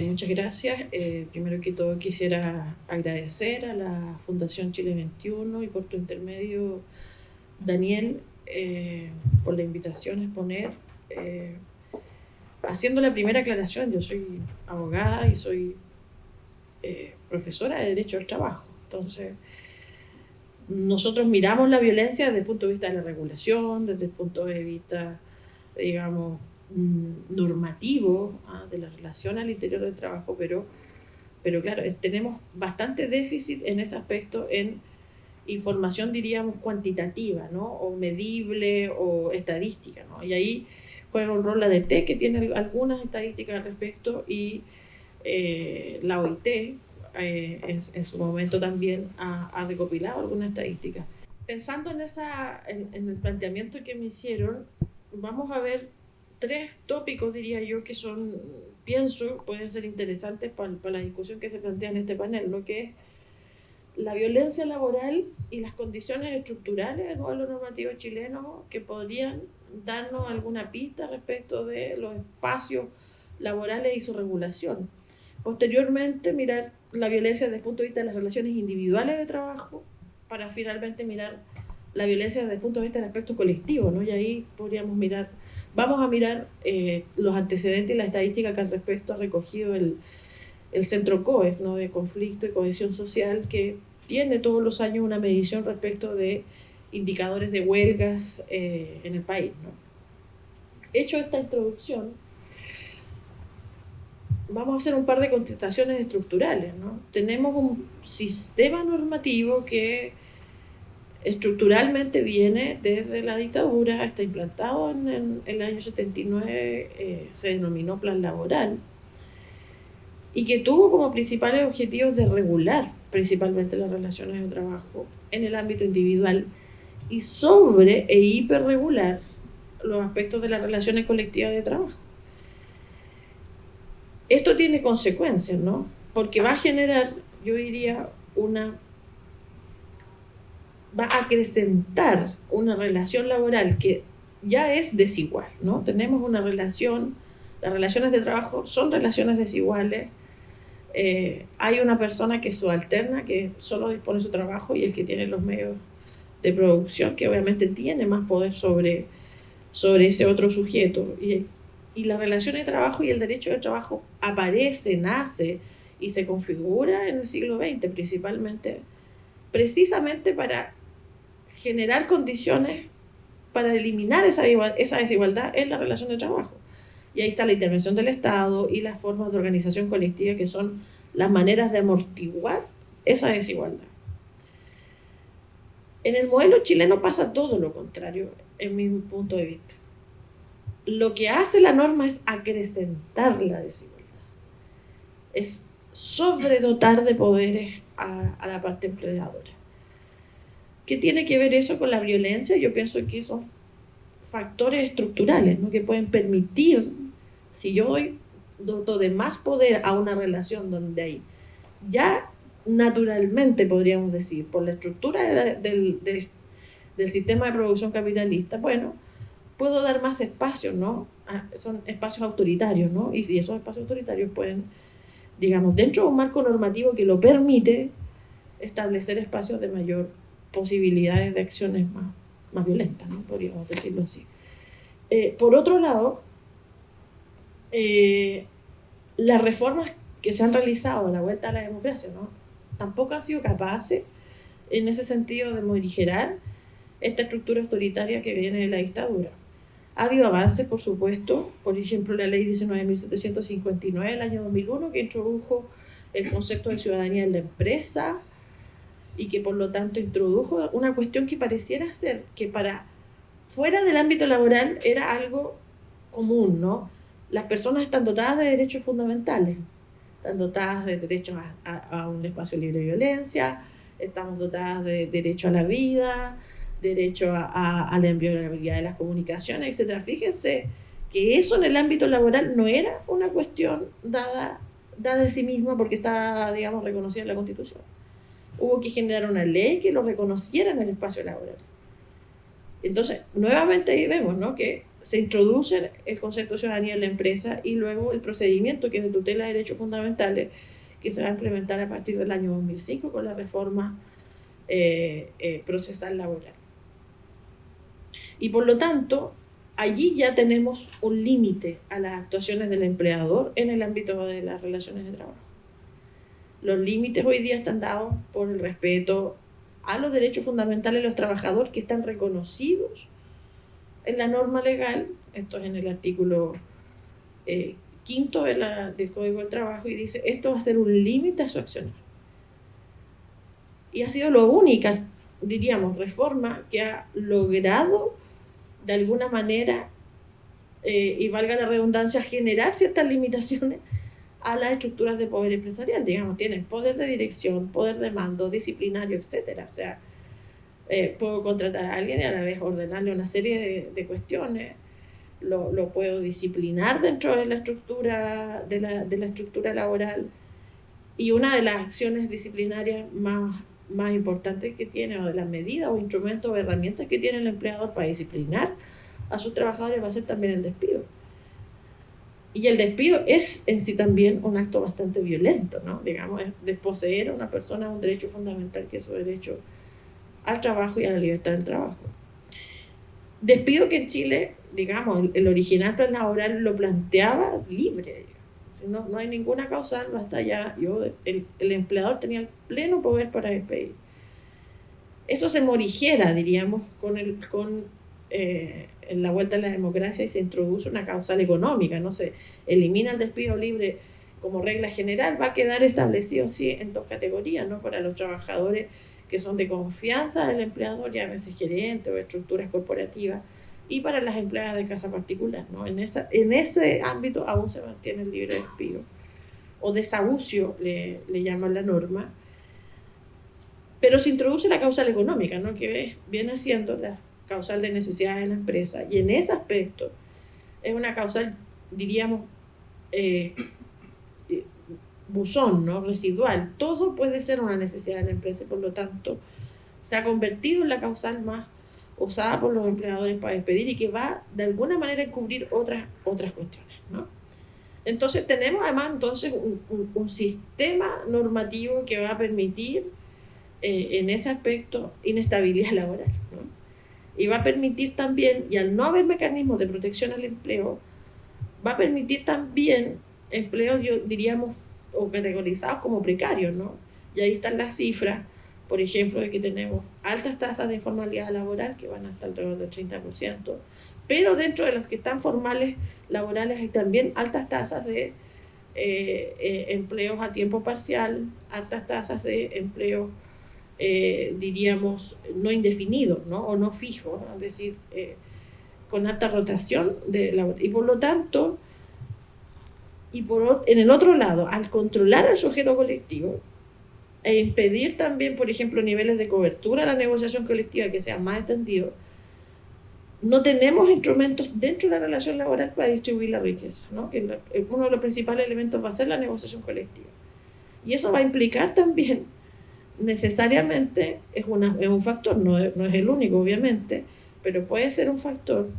Muchas gracias. Primero que todo quisiera agradecer a la Fundación Chile 21 y por tu intermedio, Daniel, por la invitación a exponer. Haciendo la primera aclaración, yo soy abogada y soy profesora de Derecho al Trabajo. Entonces, nosotros miramos la violencia desde el punto de vista de la regulación, desde el punto de vista, digamos, normativo, de la relación al interior del trabajo, pero claro, tenemos bastante déficit en ese aspecto, en información, diríamos, cuantitativa, ¿no? O medible o estadística, ¿no? Y ahí juega un rol la ADT, que tiene algunas estadísticas al respecto, y la OIT en su momento también ha recopilado algunas estadísticas. Pensando en el planteamiento que me hicieron, vamos a ver tres tópicos, diría yo, que pienso, pueden ser interesantes para la discusión que se plantea en este panel, ¿no? Que es la violencia laboral y las condiciones estructurales del modelo normativo chileno que podrían darnos alguna pista respecto de los espacios laborales y su regulación. Posteriormente, mirar la violencia desde el punto de vista de las relaciones individuales de trabajo, para finalmente mirar la violencia desde el punto de vista del aspecto colectivo, ¿no? Y ahí vamos a mirar los antecedentes y la estadística que al respecto ha recogido el Centro COES, ¿no? De Conflicto y Cohesión Social, que tiene todos los años una medición respecto de indicadores de huelgas en el país, ¿no? Hecho esta introducción, vamos a hacer un par de contestaciones estructurales, ¿no? Tenemos un sistema normativo que estructuralmente viene desde la dictadura, está implantado en el año 79, se denominó Plan Laboral, y que tuvo como principales objetivos de regular principalmente las relaciones de trabajo en el ámbito individual y sobre e hiperregular los aspectos de las relaciones colectivas de trabajo. Esto tiene consecuencias, ¿no? Porque va a generar, yo diría, va a acrecentar una relación laboral que ya es desigual, ¿no? Tenemos una relación, las relaciones de trabajo son relaciones desiguales. Hay una persona que es subalterna, que solo dispone de su trabajo, y el que tiene los medios de producción, que obviamente tiene más poder sobre ese otro sujeto. Y la relación de trabajo y el derecho de trabajo aparece, nace y se configura en el siglo XX, principalmente, precisamente para generar condiciones para eliminar esa desigualdad en la relación de trabajo. Y ahí está la intervención del Estado y las formas de organización colectiva, que son las maneras de amortiguar esa desigualdad. En el modelo chileno pasa todo lo contrario, en mi punto de vista. Lo que hace la norma es acrecentar la desigualdad, es sobredotar de poderes a la parte empleadora. ¿Qué tiene que ver eso con la violencia? Yo pienso que son factores estructurales, ¿no? Que pueden permitir, si yo doto de más poder a una relación donde hay ya naturalmente, podríamos decir, por la estructura del sistema de producción capitalista, bueno, puedo dar más espacios, ¿no? Son espacios autoritarios, ¿no? Y esos espacios autoritarios pueden, digamos, dentro de un marco normativo que lo permite, establecer espacios de mayor posibilidades de acciones más violentas, ¿no? Podríamos decirlo así. Por otro lado, las reformas que se han realizado a la vuelta a la democracia, ¿no? Tampoco han sido capaces, en ese sentido, de morigerar esta estructura autoritaria que viene de la dictadura. Ha habido avances, por supuesto, por ejemplo, la ley 19.759 del año 2001, que introdujo el concepto de ciudadanía en la empresa y que por lo tanto introdujo una cuestión que pareciera ser que para fuera del ámbito laboral era algo común, ¿no? Las personas están dotadas de derechos fundamentales, están dotadas de derecho a un espacio libre de violencia, estamos dotadas de derecho a la vida, derecho a la inviolabilidad de las comunicaciones, etc. Fíjense que eso en el ámbito laboral no era una cuestión dada de sí misma porque está, digamos, reconocida en la Constitución. Hubo que generar una ley que lo reconociera en el espacio laboral. Entonces, nuevamente ahí vemos, ¿no? Que se introduce el concepto de ciudadanía en la empresa y luego el procedimiento que es de tutela de derechos fundamentales que se va a implementar a partir del año 2005 con la reforma procesal laboral. Y por lo tanto, allí ya tenemos un límite a las actuaciones del empleador en el ámbito de las relaciones de trabajo. Los límites hoy día están dados por el respeto a los derechos fundamentales de los trabajadores que están reconocidos en la norma legal. Esto es en el artículo 5 del Código del Trabajo, y dice, esto va a ser un límite a su accionar. Y ha sido la única, diríamos, reforma que ha logrado de alguna manera, y valga la redundancia, generar ciertas limitaciones a las estructuras de poder empresarial. Digamos, tienen poder de dirección, poder de mando, disciplinario, etcétera. O sea, puedo contratar a alguien y a la vez ordenarle una serie de cuestiones. Lo puedo disciplinar dentro de la estructura, de la estructura laboral. Y una de las acciones disciplinarias más importantes que tiene, o de las medidas o instrumentos o herramientas que tiene el empleador para disciplinar a sus trabajadores, va a ser también el despido. Y el despido es en sí también un acto bastante violento, ¿no? Digamos, es desposeer a una persona un derecho fundamental que es su derecho al trabajo y a la libertad del trabajo. Despido que en Chile, digamos, el original plan laboral lo planteaba libre. No hay ninguna causal, basta ya. El empleador tenía el pleno poder para despedir. Eso se morigera, diríamos, en la vuelta a la democracia, y se introduce una causal económica, no se elimina el despido libre como regla general, va a quedar establecido sí en dos categorías, ¿no? Para los trabajadores que son de confianza del empleador, llámese gerente o estructuras corporativas, y para las empleadas de casa particular, ¿no? En ese ámbito aún se mantiene el libre despido, o desahucio le llaman la norma, pero se introduce la causal económica, ¿no? Que viene siendo la causal de necesidades de la empresa, y en ese aspecto es una causal, diríamos, buzón, ¿no? Residual. Todo puede ser una necesidad de la empresa, y por lo tanto se ha convertido en la causal más usada por los empleadores para despedir, y que va de alguna manera a encubrir otras cuestiones, ¿no? Entonces tenemos además un sistema normativo que va a permitir en ese aspecto inestabilidad laboral, ¿no? Y va a permitir también, y al no haber mecanismos de protección al empleo, va a permitir también empleos, diríamos, o categorizados como precarios, ¿no? Y ahí están las cifras, por ejemplo, de que tenemos altas tasas de informalidad laboral, que van hasta alrededor del 30%, pero dentro de los que están formales laborales hay también altas tasas de empleos a tiempo parcial, altas tasas de empleos, diríamos, no indefinidos, ¿no? O no fijos, ¿no? Es decir, con alta rotación de labor. Y por lo tanto, en el otro lado, al controlar al sujeto colectivo e impedir también, por ejemplo, niveles de cobertura a la negociación colectiva que sean más extendidos, no tenemos instrumentos dentro de la relación laboral para distribuir la riqueza, ¿no? Que uno de los principales elementos va a ser la negociación colectiva. Y eso va a implicar también, necesariamente, es un factor, no es el único, obviamente, pero puede ser un factor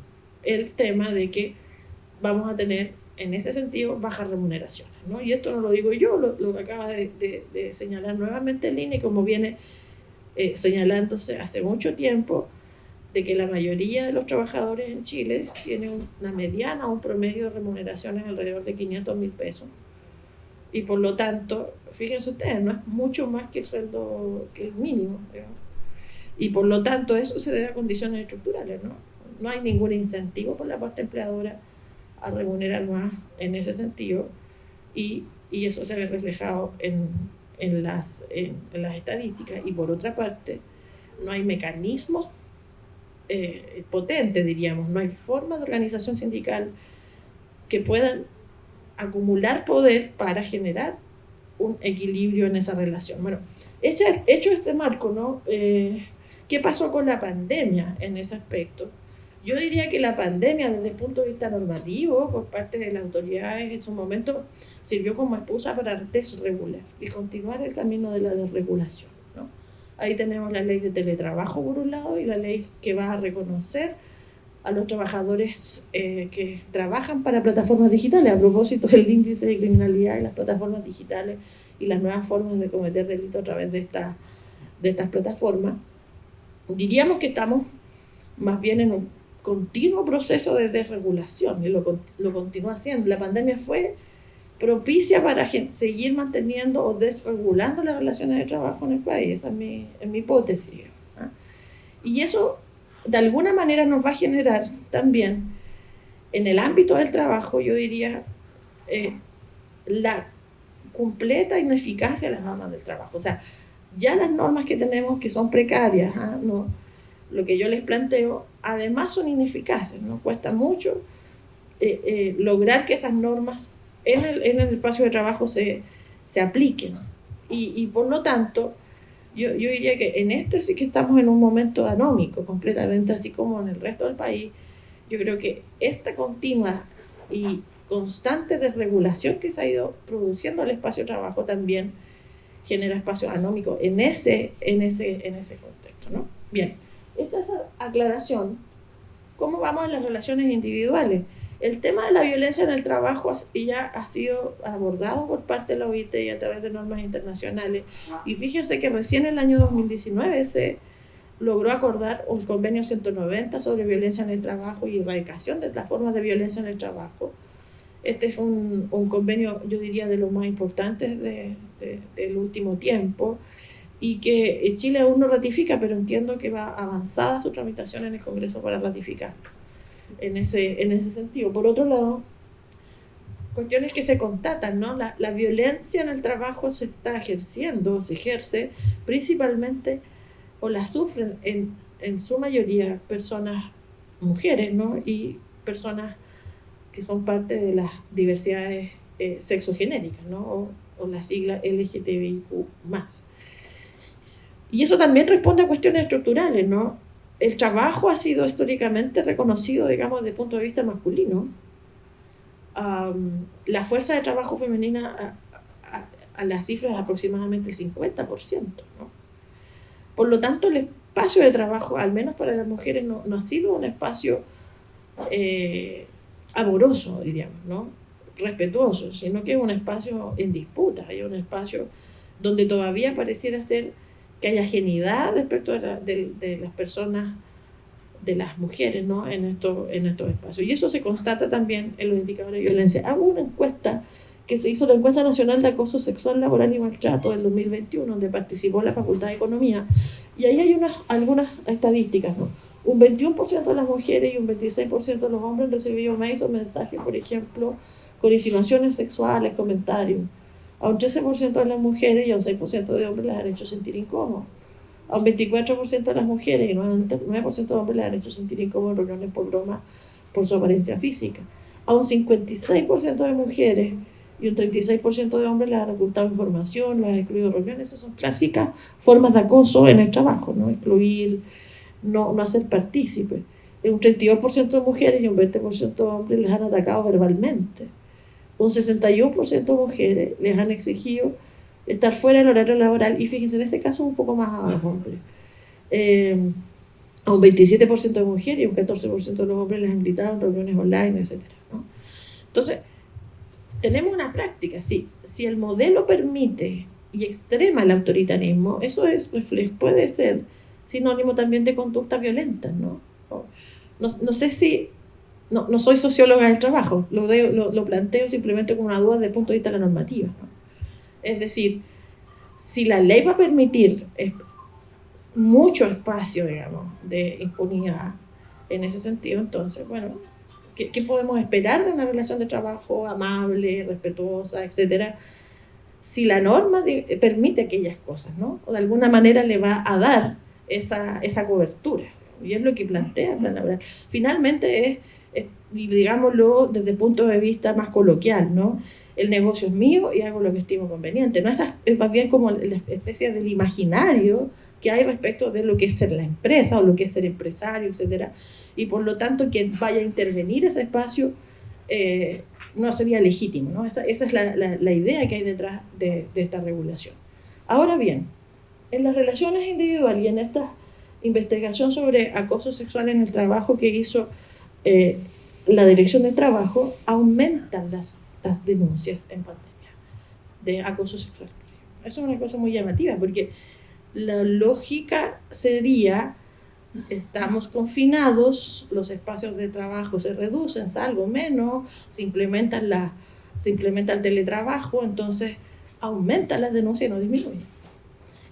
el tema de que vamos a tener, en ese sentido, bajas remuneraciones, ¿no? Y esto no lo digo yo, lo que acaba de señalar nuevamente el INE, como viene señalándose hace mucho tiempo, de que la mayoría de los trabajadores en Chile tienen una mediana o un promedio de remuneraciones alrededor de 500.000 pesos. Y por lo tanto, fíjense ustedes, no es mucho más que el sueldo, que el mínimo, digamos. Y por lo tanto, eso se debe a condiciones estructurales, ¿no? No hay ningún incentivo por la parte empleadora a remunerar más en ese sentido, y eso se ve reflejado en las estadísticas. Y por otra parte, no hay mecanismos potentes, diríamos, no hay forma de organización sindical que puedan acumular poder para generar un equilibrio en esa relación. Bueno, hecho este marco, ¿no? ¿Qué pasó con la pandemia en ese aspecto? Yo diría que la pandemia, desde el punto de vista normativo, por parte de las autoridades en su momento, sirvió como excusa para desregular y continuar el camino de la desregulación, ¿no? Ahí tenemos la ley de teletrabajo por un lado, y la ley que va a reconocer a los trabajadores que trabajan para plataformas digitales, a propósito del índice de criminalidad y las plataformas digitales y las nuevas formas de cometer delitos a través de estas plataformas. Diríamos que estamos más bien en un continuo proceso de desregulación, y lo continúa haciendo. La pandemia fue propicia para seguir manteniendo o desregulando las relaciones de trabajo en el país. Esa es mi hipótesis, ¿eh? Y eso de alguna manera nos va a generar también en el ámbito del trabajo, yo diría, la completa ineficacia de las normas del trabajo. O sea, ya las normas que tenemos, que son precarias, no, lo que yo les planteo, además son ineficaces, ¿no? Cuesta mucho lograr que esas normas en el espacio de trabajo se apliquen. Y por lo tanto, yo diría que en este sí que estamos en un momento anómico, completamente, así como en el resto del país. Yo creo que esta continua y constante desregulación que se ha ido produciendo el espacio de trabajo también genera espacio anómico en ese contexto, ¿no? Bien, hecha esa aclaración, ¿cómo vamos en las relaciones individuales? El tema de la violencia en el trabajo ya ha sido abordado por parte de la OIT y a través de normas internacionales. Y fíjense que recién en el año 2019 se logró acordar un convenio 190 sobre violencia en el trabajo y erradicación de las formas de violencia en el trabajo. Este es un convenio, yo diría, de los más importantes del último tiempo, y que Chile aún no ratifica, pero entiendo que va avanzada su tramitación en el Congreso para ratificarlo en ese sentido. Por otro lado, cuestiones que se constatan, ¿no? La violencia en el trabajo se está ejerciendo, se ejerce principalmente, o la sufren en su mayoría personas, mujeres, ¿no? Y personas que son parte de las diversidades sexogenéricas, ¿no? O la sigla LGTBIQ+. Y eso también responde a cuestiones estructurales, ¿no? El trabajo ha sido históricamente reconocido, digamos, desde el punto de vista masculino. La fuerza de trabajo femenina a la cifra es aproximadamente el 50%, ¿no? Por lo tanto, el espacio de trabajo, al menos para las mujeres, no ha sido un espacio amoroso, diríamos, ¿no? Respetuoso, sino que es un espacio en disputa, hay un espacio donde todavía pareciera ser que hay ajenidad respecto de las personas, de las mujeres, ¿no? en estos espacios. Y eso se constata también en los indicadores de violencia. Hago una encuesta que se hizo, la encuesta nacional de acoso sexual, laboral y maltrato del 2021, donde participó la Facultad de Economía, y ahí hay algunas estadísticas, ¿no? Un 21% de las mujeres y un 26% de los hombres han recibido mails o mensajes, por ejemplo, con insinuaciones sexuales, comentarios. A un 13% de las mujeres y a un 6% de hombres les han hecho sentir incómodos. A un 24% de las mujeres y un 9% de hombres les han hecho sentir incómodos en reuniones por broma por su apariencia física. A un 56% de mujeres y un 36% de hombres les han ocultado información, les han excluido reuniones. Esas son clásicas formas de acoso en el trabajo, ¿no? Excluir, no hacer partícipe. Un 32% de mujeres y un 20% de hombres les han atacado verbalmente. Un 61% de mujeres les han exigido estar fuera del horario laboral, y fíjense, en ese caso un poco más a los hombres. A un 27% de mujeres y un 14% de los hombres les han gritado en reuniones online, etc., ¿no? Entonces, tenemos una práctica. Si el modelo permite y extrema el autoritarismo, eso puede ser sinónimo también de conductas violentas, ¿no? No sé si... No soy socióloga del trabajo, lo planteo simplemente como una duda desde el punto de vista de la normativa, ¿no? Es decir, si la ley va a permitir mucho espacio, digamos, de impunidad en ese sentido, entonces, bueno, ¿qué podemos esperar de una relación de trabajo amable, respetuosa, etcétera? Si la norma permite aquellas cosas, ¿no? O de alguna manera le va a dar esa cobertura. Y es lo que plantea el plan laboral. Finalmente digámoslo desde el punto de vista más coloquial, ¿no? El negocio es mío y hago lo que estimo conveniente. ¿No? Es más bien como la especie del imaginario que hay respecto de lo que es ser la empresa o lo que es ser empresario, etcétera. Y por lo tanto, quien vaya a intervenir ese espacio no sería legítimo, ¿no? Esa es la idea que hay detrás de esta regulación. Ahora bien, en las relaciones individuales y en esta investigación sobre acoso sexual en el trabajo que hizo eh, la Dirección de Trabajo aumenta las denuncias en pandemia de acoso sexual. Eso es una cosa muy llamativa, porque la lógica sería, estamos confinados, los espacios de trabajo se reducen, salvo menos, se implementa el teletrabajo, entonces aumenta las denuncias y no disminuye.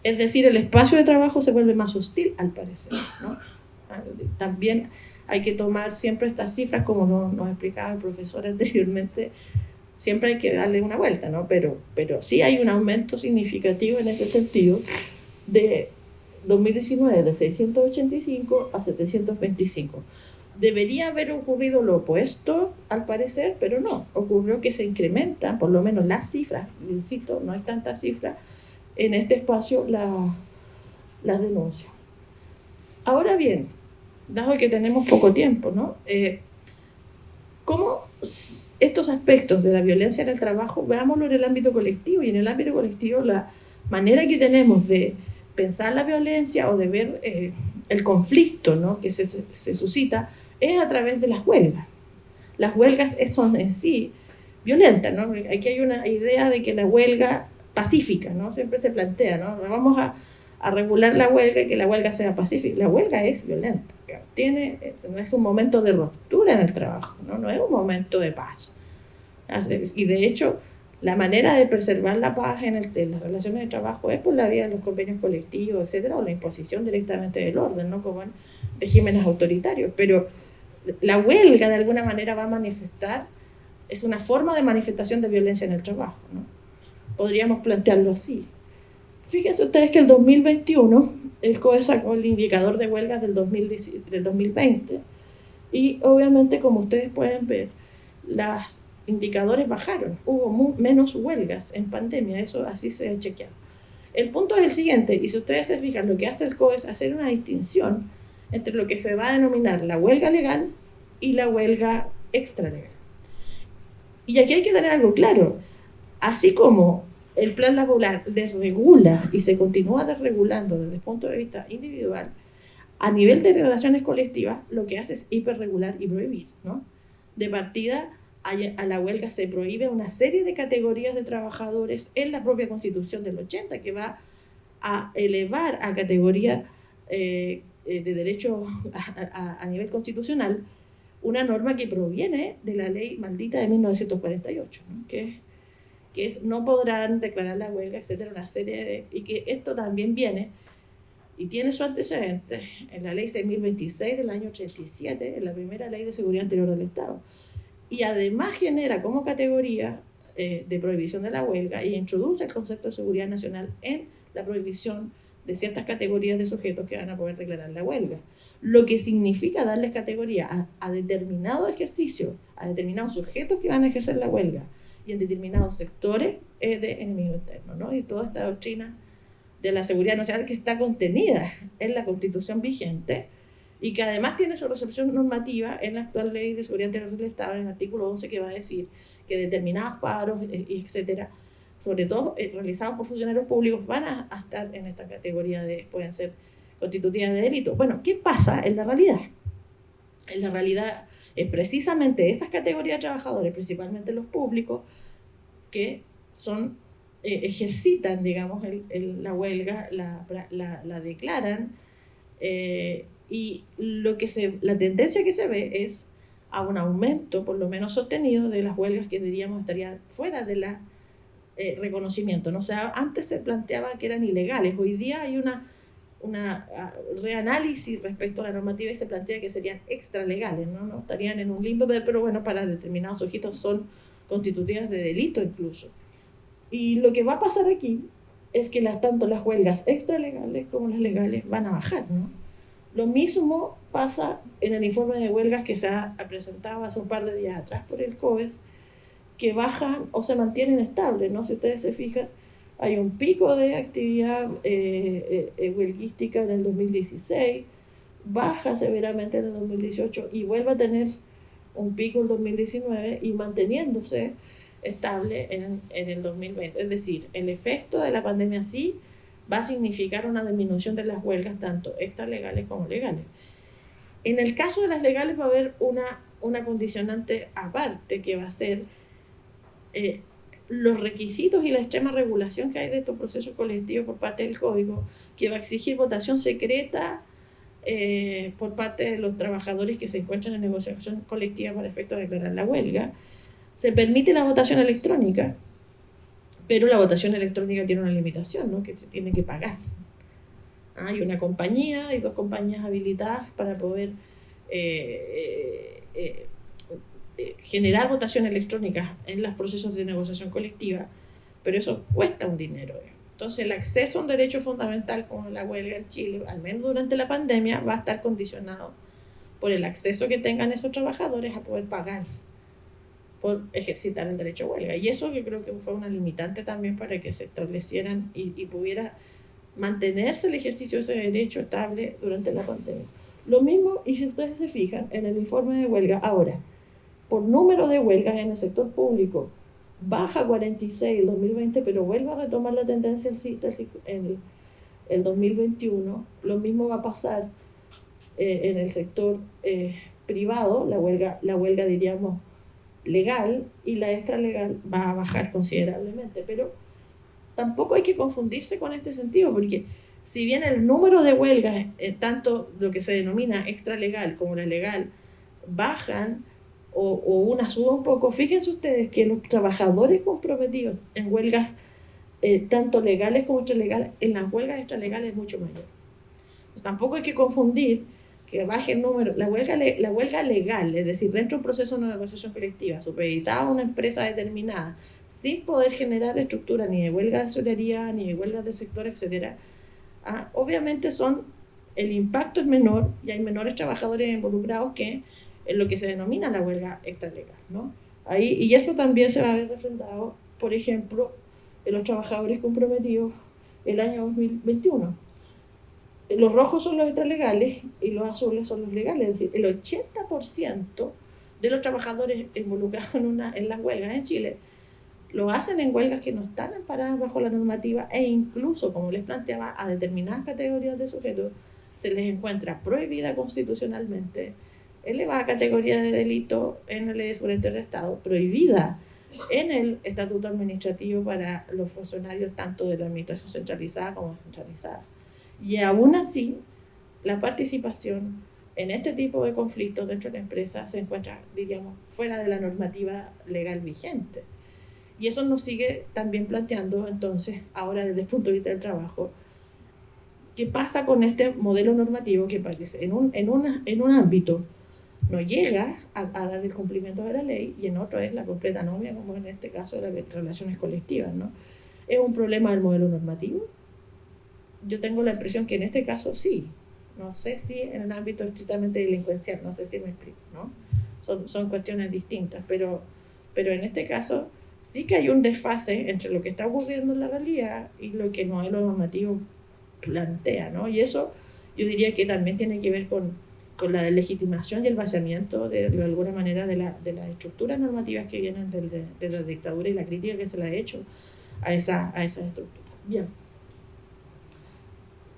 Es decir, el espacio de trabajo se vuelve más hostil, al parecer, ¿no? También hay que tomar siempre estas cifras, como nos explicaba el profesor anteriormente, siempre hay que darle una vuelta, ¿no? Pero sí hay un aumento significativo en ese sentido de 2019 de 685 a 725. Debería haber ocurrido lo opuesto, al parecer, pero no. Ocurrió que se incrementan, por lo menos las cifras, insisto, no hay tantas cifras, en este espacio las denuncias. Ahora bien, dado que tenemos poco tiempo, ¿no? ¿Cómo estos aspectos de la violencia en el trabajo, veámoslo en el ámbito colectivo? Y en el ámbito colectivo la manera que tenemos de pensar la violencia o de ver el conflicto, ¿no?, que se suscita es a través de las huelgas. Las huelgas son en sí violentas, ¿no? Aquí hay una idea de que la huelga pacífica, ¿no? Siempre se plantea, ¿no? Vamos a regular la huelga y que la huelga sea pacífica. La huelga es violenta, no es un momento de ruptura en el trabajo, no es un momento de paz. Y de hecho, la manera de preservar la paz en las relaciones de trabajo es por la vía de los convenios colectivos, etcétera, o la imposición directamente del orden, ¿no?, como en regímenes autoritarios. Pero la huelga de alguna manera va a manifestar, es una forma de manifestación de violencia en el trabajo, ¿no? Podríamos plantearlo así. Fíjense ustedes que el 2021 el COE sacó el indicador de huelgas del 2020 y obviamente, como ustedes pueden ver, los indicadores bajaron, hubo menos huelgas en pandemia, eso así se ha chequeado. El punto es el siguiente, y si ustedes se fijan, lo que hace el COE es hacer una distinción entre lo que se va a denominar la huelga legal y la huelga extralegal. Y aquí hay que tener algo claro, así como el plan laboral desregula y se continúa desregulando desde el punto de vista individual, a nivel de relaciones colectivas lo que hace es hiperregular y prohibir, ¿no? De partida, a la huelga se prohíbe una serie de categorías de trabajadores en la propia Constitución del 80, que va a elevar a categoría de derecho a nivel constitucional una norma que proviene de la ley maldita de 1948, ¿no?, que es no podrán declarar la huelga, etcétera, una serie de... Y que esto también viene y tiene su antecedente en la ley 6026 del año 87, en la primera ley de seguridad interior del Estado. Y además genera como categoría de prohibición de la huelga y introduce el concepto de seguridad nacional en la prohibición de ciertas categorías de sujetos que van a poder declarar la huelga. Lo que significa darles categoría a determinado ejercicio, a determinados sujetos que van a ejercer la huelga, y en determinados sectores de enemigo interno, ¿no? Y toda esta doctrina de la seguridad nacional que está contenida en la Constitución vigente y que además tiene su recepción normativa en la actual Ley de Seguridad Interior del Estado, en el artículo 11, que va a decir que determinados paros, etcétera, sobre todo realizados por funcionarios públicos, van a estar en esta categoría pueden ser constitutivas de delito. Bueno, ¿qué pasa en la realidad? En la realidad es precisamente esas categorías de trabajadores, principalmente los públicos, que ejercitan, digamos, la huelga, la declaran, y la tendencia que se ve es a un aumento, por lo menos sostenido, de las huelgas que diríamos estarían fuera de la reconocimiento, ¿no? O sea, antes se planteaba que eran ilegales, hoy día hay una reanálisis respecto a la normativa y se plantea que serían extralegales, ¿no? Estarían en un limbo, pero bueno, para determinados sujetos son constitutivas de delito incluso. Y lo que va a pasar aquí es que tanto las huelgas extralegales como las legales van a bajar, ¿no? Lo mismo pasa en el informe de huelgas que se ha presentado hace un par de días atrás por el COES, que bajan o se mantienen estables, ¿no? Si ustedes se fijan, hay un pico de actividad huelguística en el 2016, baja severamente en el 2018 y vuelve a tener un pico en el 2019 y manteniéndose estable en el 2020. Es decir, el efecto de la pandemia sí va a significar una disminución de las huelgas, tanto extralegales como legales. En el caso de las legales va a haber una condicionante aparte que va a ser los requisitos y la extrema regulación que hay de estos procesos colectivos por parte del Código, que va a exigir votación secreta por parte de los trabajadores que se encuentran en negociación colectiva para efecto de declarar la huelga. Se permite la votación electrónica, pero la votación electrónica tiene una limitación, ¿no? Que se tiene que pagar. Hay una compañía, hay 2 compañías habilitadas para poder generar votación electrónica en los procesos de negociación colectiva, pero eso cuesta un dinero. Entonces el acceso a un derecho fundamental como la huelga en Chile, al menos durante la pandemia, va a estar condicionado por el acceso que tengan esos trabajadores a poder pagar por ejercitar el derecho a huelga. Y eso yo creo que fue una limitante también para que se establecieran y pudiera mantenerse el ejercicio de ese derecho estable durante la pandemia. Lo mismo, y si ustedes se fijan, en el informe de huelga, ahora, por número de huelgas en el sector público, baja 46 el 2020, pero vuelve a retomar la tendencia en el 2021. Lo mismo va a pasar en el sector privado, la huelga diríamos legal, y la extralegal va a bajar considerablemente, pero tampoco hay que confundirse con este sentido, porque si bien el número de huelgas, tanto lo que se denomina extralegal como la legal, bajan o una sube un poco, fíjense ustedes que los trabajadores comprometidos en huelgas, tanto legales como extralegales, en las huelgas extralegales es mucho mayor. Pues tampoco hay que confundir que baje el número, la huelga legal, es decir, dentro de un proceso de negociación colectiva, supeditada a una empresa determinada, sin poder generar estructura ni de huelga de solidaridad, ni de huelgas del sector, etc. Obviamente el impacto es menor y hay menores trabajadores involucrados que en lo que se denomina la huelga extralegal, ¿no? Y eso también se va a ver refrendado, por ejemplo, en los trabajadores comprometidos el año 2021. Los rojos son los extralegales y los azules son los legales, es decir, el 80% de los trabajadores involucrados en las huelgas en Chile lo hacen en huelgas que no están amparadas bajo la normativa, e incluso, como les planteaba, a determinadas categorías de sujetos se les encuentra prohibida constitucionalmente, elevada categoría de delito en la Ley de Seguridad del Estado, prohibida en el Estatuto Administrativo para los funcionarios tanto de la administración centralizada como descentralizada. Y aún así, la participación en este tipo de conflictos dentro de la empresa se encuentra, diríamos, fuera de la normativa legal vigente. Y eso nos sigue también planteando, entonces, ahora desde el punto de vista del trabajo, ¿qué pasa con este modelo normativo que parece en un ámbito no llega a dar el cumplimiento de la ley y en otro es la completa anomia, como en este caso de las relaciones colectivas, ¿no? ¿Es un problema del modelo normativo? Yo tengo la impresión que en este caso sí. No sé si en el ámbito estrictamente delincuencial, no sé si me explico, ¿no? Son cuestiones distintas, pero en este caso sí que hay un desfase entre lo que está ocurriendo en la realidad y lo que el modelo normativo plantea, ¿no? Y eso yo diría que también tiene que ver con la deslegitimación y el vaciamiento de alguna manera de las estructuras normativas que vienen de la dictadura y la crítica que se le ha hecho a esa estructura. Bien.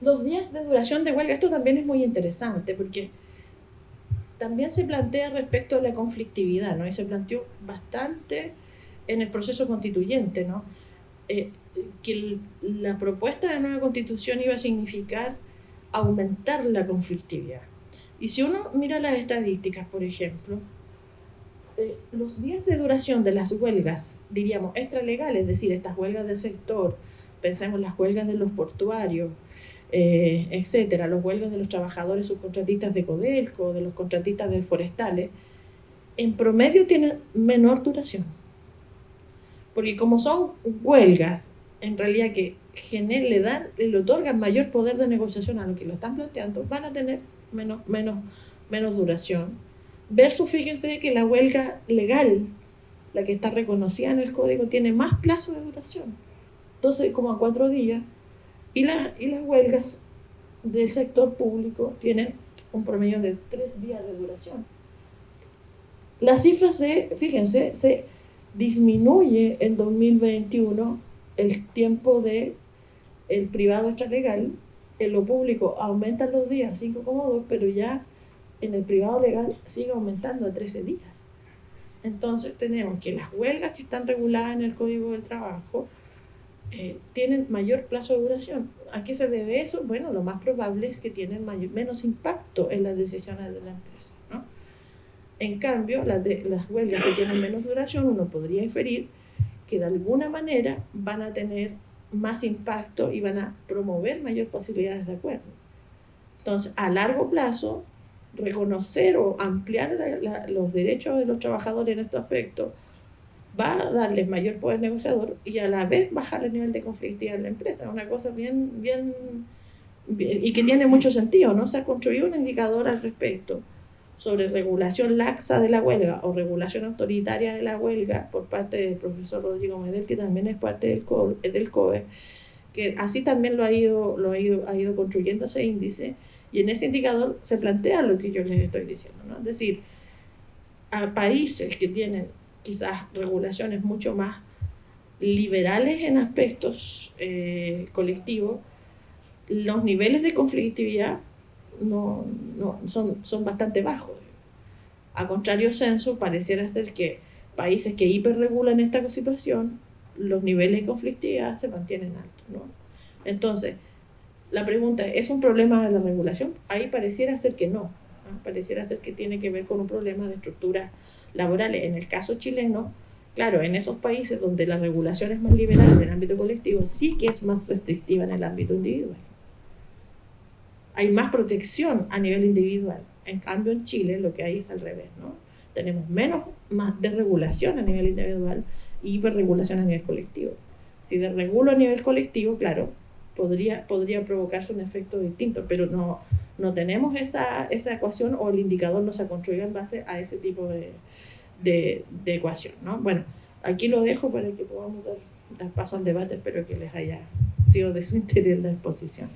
Los días de duración de huelga, esto también es muy interesante porque también se plantea respecto a la conflictividad, ¿no? Y se planteó bastante en el proceso constituyente, ¿no? Que la propuesta de nueva constitución iba a significar aumentar la conflictividad. Y si uno mira las estadísticas, por ejemplo, los días de duración de las huelgas, diríamos, extralegales, es decir, estas huelgas del sector, pensemos las huelgas de los portuarios, etcétera, los huelgas de los trabajadores subcontratistas de Codelco, de los contratistas de forestales, en promedio tienen menor duración. Porque como son huelgas, en realidad que le otorgan mayor poder de negociación a los que lo están planteando, van a tener menos duración. Versus, fíjense que la huelga legal, la que está reconocida en el código, tiene más plazo de duración, 12,4 días, y las huelgas del sector público tienen un promedio de 3 días de duración. Las cifras fíjense, se disminuye en 2021 el tiempo del privado extralegal, en lo público aumentan los días 5,2, pero ya en el privado legal sigue aumentando a 13 días. Entonces tenemos que las huelgas que están reguladas en el Código del Trabajo tienen mayor plazo de duración. ¿A qué se debe eso? Bueno, lo más probable es que tienen menos impacto en las decisiones de la empresa, ¿no? En cambio, las huelgas que tienen menos duración, uno podría inferir que de alguna manera van a tener más impacto y van a promover mayores posibilidades de acuerdo. Entonces, a largo plazo, reconocer o ampliar los derechos de los trabajadores en este aspecto va a darles mayor poder negociador y a la vez bajar el nivel de conflictividad en la empresa. Una cosa bien y que tiene mucho sentido, ¿no? Se ha construido un indicador al respecto sobre regulación laxa de la huelga o regulación autoritaria de la huelga por parte del profesor Rodrigo Medel, que también es parte del COE, que así también ha ido construyendo ese índice, y en ese indicador se plantea lo que yo les estoy diciendo, ¿no? Es decir, a países que tienen quizás regulaciones mucho más liberales en aspectos colectivos, los niveles de conflictividad son bastante bajos. A contrario censo, pareciera ser que países que hiperregulan esta situación, los niveles de conflictividad se mantienen altos, ¿no? Entonces, la pregunta ¿es un problema de la regulación? Ahí pareciera ser que no. Pareciera ser que tiene que ver con un problema de estructuras laborales. En el caso chileno, claro, en esos países donde la regulación es más liberal en el ámbito colectivo, sí que es más restrictiva en el ámbito individual. Hay más protección a nivel individual. En cambio, en Chile lo que hay es al revés, ¿no? Tenemos más desregulación a nivel individual y hiperregulación a nivel colectivo. Si desregulo a nivel colectivo, claro, podría provocarse un efecto distinto, pero no tenemos esa ecuación, o el indicador no se ha construido en base a ese tipo de ecuación, ¿no? Bueno, aquí lo dejo para que podamos dar paso al debate. Espero que les haya sido de su interés la exposición.